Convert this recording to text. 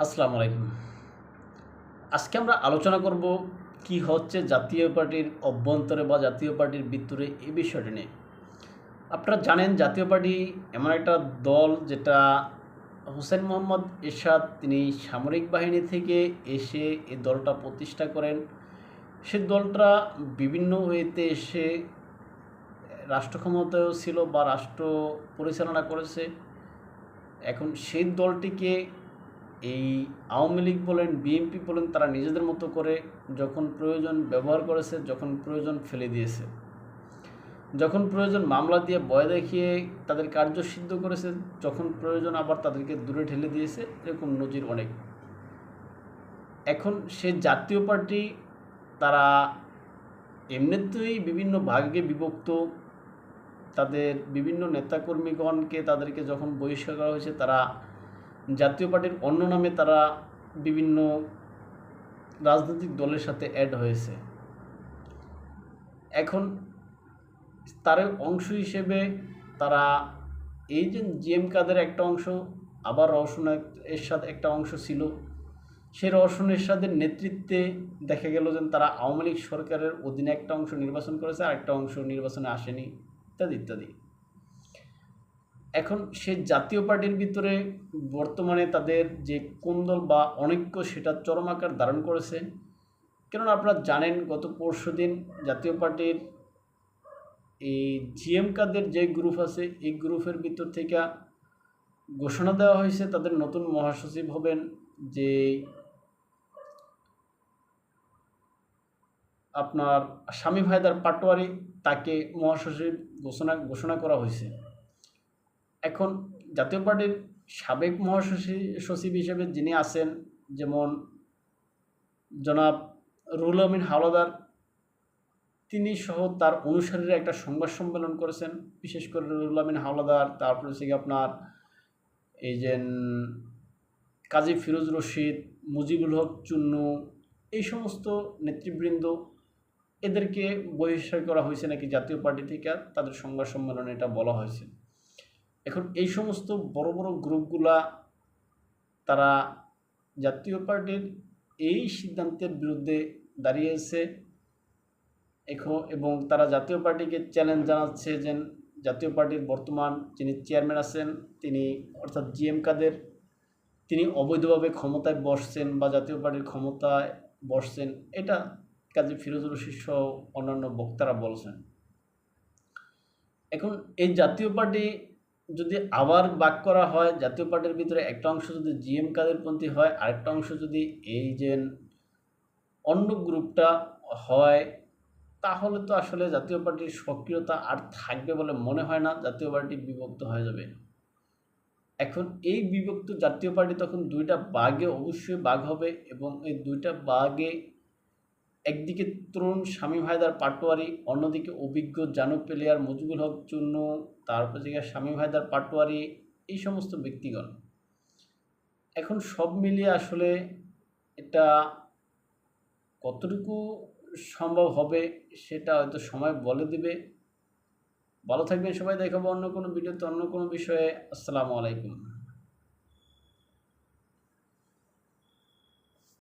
আসসালামু আলাইকুম। আজকে আমরা আলোচনা করব কি হচ্ছে জাতীয় পার্টির অভ্যন্তরে বা জাতীয় পার্টির ভিতরে এই বিষয়টা নিয়ে। আপনারা জানেন জাতীয় পার্টি এমন একটা দল যেটা হোসেন মোহাম্মদ এরশাদ তিনি সামরিক বাহিনী থেকে এসে এই দলটা প্রতিষ্ঠা করেন। সে দলটা বিভিন্ন ওয়েতে এসে রাষ্ট্র ক্ষমতায়ও ছিল বা রাষ্ট্র পরিচালনা করেছে। এখন সেই দলটিকে এই আওয়ামী লীগ বলেন বিএনপি বলেন তারা নিজেদের মতো করে যখন প্রয়োজন ব্যবহার করেছে, যখন প্রয়োজন ফেলে দিয়েছে, যখন প্রয়োজন মামলা দিয়ে ভয় দেখিয়ে তাদের কার্য সিদ্ধ করেছে, যখন প্রয়োজন আবার তাদেরকে দূরে ঠেলে দিয়েছে। এরকম নজির অনেক। এখন সে জাতীয় পার্টি তারা এমনিতেই বিভিন্ন ভাগে বিভক্ত। তাদের বিভিন্ন নেতাকর্মীগণকে তাদেরকে যখন বহিষ্কার করা হয়েছে, তারা জাতীয় পার্টির অন্য নামে তারা বিভিন্ন রাজনৈতিক দলের সাথে অ্যাড হয়েছে। এখন তার অংশ হিসেবে তারা এই যে জিএম কাদের একটা অংশ, আবার রওশন এরশাদ একটা অংশ ছিল। সেই রওশন এরশাদের নেতৃত্বে দেখা গেল যে তারা আওয়ামী লীগ সরকারের অধীনে একটা অংশ নির্বাচন করেছে, আরেকটা অংশ নির্বাচনে আসেনি, ইত্যাদি ইত্যাদি। এখন সে জাতীয় পার্টির ভিতরে বর্তমানে তাদের যে কোন্দল বা অনৈক্য সেটা চরম আকার ধারণ করেছে। কেননা আপনারা জানেন গত পরশুদিন জাতীয় পার্টির এই জিএম কাদের যে গ্রুপ আছে এই গ্রুপের ভিতর থেকে ঘোষণা দেওয়া হয়েছে তাদের নতুন মহাসচিব হবেন যে আপনার শামীম হায়দার পাটোয়ারি, তাকে মহাসচিব ঘোষণা করা হয়েছে। এখন জাতীয় পার্টির সাবেক মহাসচিব হিসেবে যিনি আছেন, যেমন জনাব রুহুল আমিন হাওলাদার, তিনি সহ তার অনুসারীরা একটা সংবাদ সম্মেলন করেছেন। বিশেষ করে রুহুল আমিন হাওলাদার, তারপর হচ্ছে আপনার এই যে কাজী ফিরোজ রশিদ, মুজিবুল হক চুন্নু, এই সমস্ত নেতৃবৃন্দ, এদেরকে বহিষ্কার করা হয়েছে নাকি জাতীয় পার্টি থেকে, তাদের সংবাদ সম্মেলনে এটা বলা হয়েছে। এখন এই সমস্ত বড় বড় গ্রুপগুলা তারা জাতীয় পার্টির এই সিদ্ধান্তের বিরুদ্ধে দাঁড়িয়েছে এবং তারা জাতীয় পার্টিকে চ্যালেঞ্জ জানাচ্ছে যে জাতীয় পার্টির বর্তমান যিনি চেয়ারম্যান আছেন তিনি, অর্থাৎ জিএম কাদের, তিনি অবৈধভাবে ক্ষমতায় বসছেন বা জাতীয় পার্টির ক্ষমতায় বসছেন, এটা কাজী ফিরোজ রশিদ সহ অন্যান্য বক্তারা বলছেন। এখন এই জাতীয় পার্টি যদি আবার ভাগ করা হয়, জাতীয় পার্টির ভিতরে একটা অংশ যদি জিএম কাদেরপন্থী হয়, আরেকটা অংশ যদি এই যে অন্য গ্রুপটা হয়, তাহলে তো আসলে জাতীয় পার্টির সক্রিয়তা আর থাকবে বলে মনে হয় না। জাতীয় পার্টি বিভক্ত হয়ে যাবে। এখন এই বিভক্ত জাতীয় পার্টি তখন দুইটা ভাগে অবশ্যই ভাগ হবে এবং এই দুইটা ভাগে একদিকে তরুণ শামীম হায়দার পাটোয়ারি, অন্যদিকে অভিজ্ঞ জানো প্লেয়ার মুজিবুল হক চুন্নু, তারপর যে শামীম হায়দার পাটোয়ারি, এই সমস্ত ব্যক্তিগণ। এখন সব মিলিয়ে আসলে এটা কতটুকু সম্ভব হবে সেটা হয়তো সময় বলে দিবে। ভালো থাকবেন সবাই, দেখাবো অন্য কোনো ভিডিওতে অন্য কোনো বিষয়ে। আসসালামু আলাইকুম।